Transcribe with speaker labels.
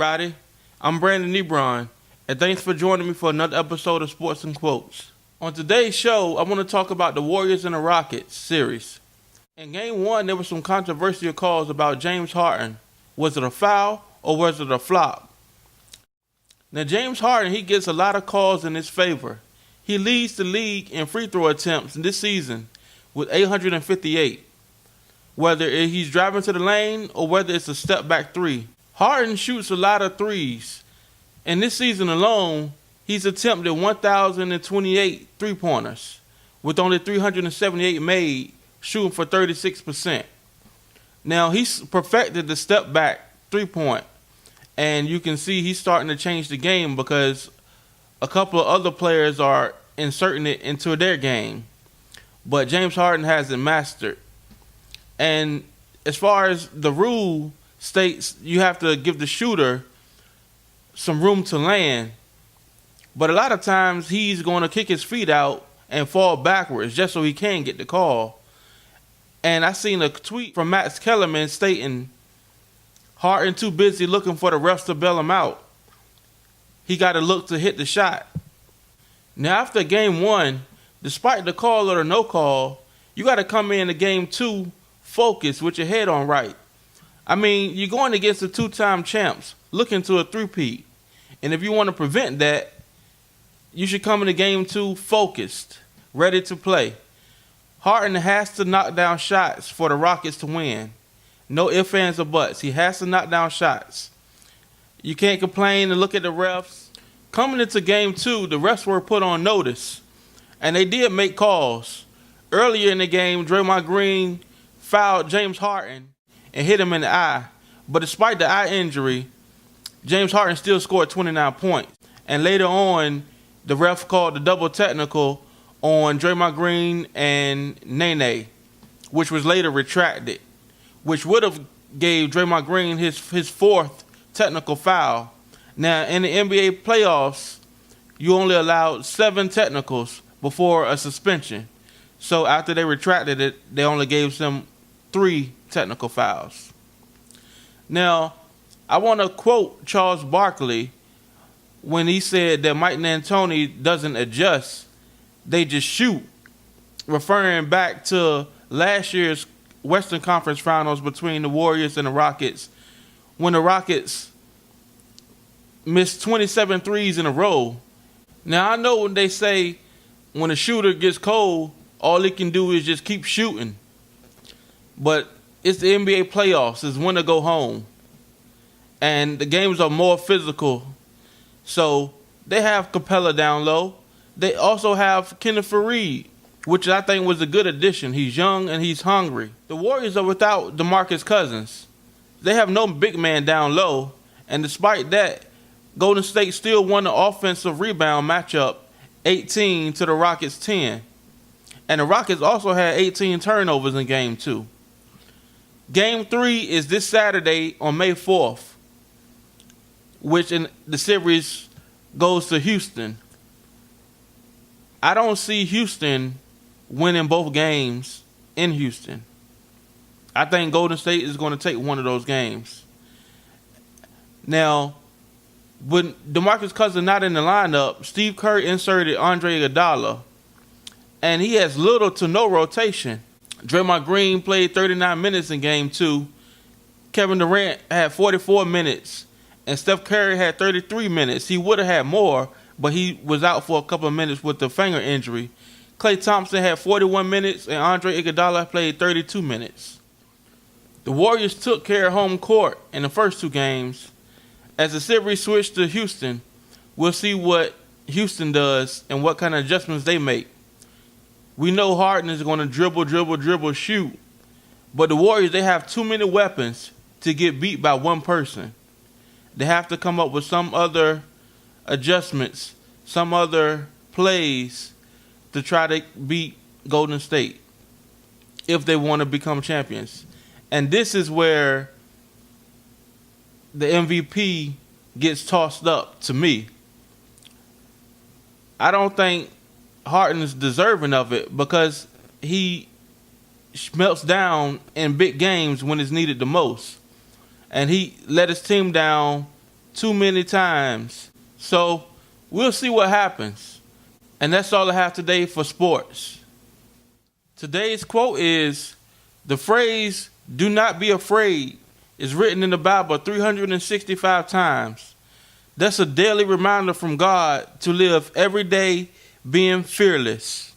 Speaker 1: everybody? I'm Brandon Nebron, and thanks for joining me for another episode of Sports and Quotes. On today's show, I want to talk about the Warriors and the Rockets series. In Game 1, there were some controversial calls about James Harden. Was it a foul or was it a flop? Now, James Harden, he gets a lot of calls in his favor. He leads the league in free throw attempts this season with 858. Whether he's driving to the lane or whether it's a step back three. Harden shoots a lot of threes. And this season alone, he's attempted 1,028 three-pointers, with only 378 made, shooting for 36%. Now, he's perfected the step-back three-point, and you can see he's starting to change the game because a couple of other players are inserting it into their game. But James Harden hasn't mastered. And as far as the rule states, you have to give the shooter some room to land. But a lot of times he's going to kick his feet out and fall backwards just so he can get the call. And I seen a tweet from Max Kellerman stating, Harden too busy looking for the refs to bail him out. He got to look to hit the shot. Now after Game 1, despite the call or the no call, you got to come into Game 2 focused with your head on right. I mean, you're going against the two-time champs, looking to a three-peat. And if you want to prevent that, you should come into Game 2 focused, ready to play. Harden has to knock down shots for the Rockets to win. No ifs, ands, or buts. He has to knock down shots. You can't complain and look at the refs. Coming into Game 2, the refs were put on notice, and they did make calls. Earlier in the game, Draymond Green fouled James Harden and hit him in the eye. But despite the eye injury, James Harden still scored 29 points. And later on, the ref called the double technical on Draymond Green and Nene, which was later retracted, which would have gave Draymond Green his fourth technical foul. Now, in the NBA playoffs, you only allowed 7 technicals before a suspension. So after they retracted it, they only gave them 3 technical fouls. Now, I want to quote Charles Barkley when he said that Mike D'Antoni doesn't adjust, they just shoot, referring back to last year's Western Conference Finals between the Warriors and the Rockets, when the Rockets missed 27 threes in a row. Now, I know when they say when a shooter gets cold, all he can do is just keep shooting. But it's the NBA playoffs. It's when to go home. And the games are more physical. So they have Capella down low. They also have Kenneth Faried, which I think was a good addition. He's young and he's hungry. The Warriors are without DeMarcus Cousins. They have no big man down low. And despite that, Golden State still won the offensive rebound matchup 18 to the Rockets 10. And the Rockets also had 18 turnovers in Game 2. Game 3 is this Saturday on May 4th, which in the series goes to Houston. I don't see Houston winning both games in Houston. I think Golden State is going to take one of those games. Now, when DeMarcus Cousins not in the lineup, Steve Kerr inserted Andre Iguodala, and he has little to no rotation. Draymond Green played 39 minutes in Game 2. Kevin Durant had 44 minutes. And Steph Curry had 33 minutes. He would have had more, but he was out for a couple of minutes with the finger injury. Klay Thompson had 41 minutes, and Andre Iguodala played 32 minutes. The Warriors took care of home court in the first 2 games. As the series switched to Houston, we'll see what Houston does and what kind of adjustments they make. We know Harden is going to dribble, shoot. But the Warriors, they have too many weapons to get beat by one person. They have to come up with some other adjustments, some other plays to try to beat Golden State if they want to become champions. And this is where the MVP gets tossed up to me. I don't think Harden is deserving of it because he melts down in big games when it's needed the most. And he let his team down too many times. So we'll see what happens. And that's all I have today for sports. Today's quote is, the phrase, "do not be afraid," is written in the Bible 365 times. That's a daily reminder from God to live every day being fearless.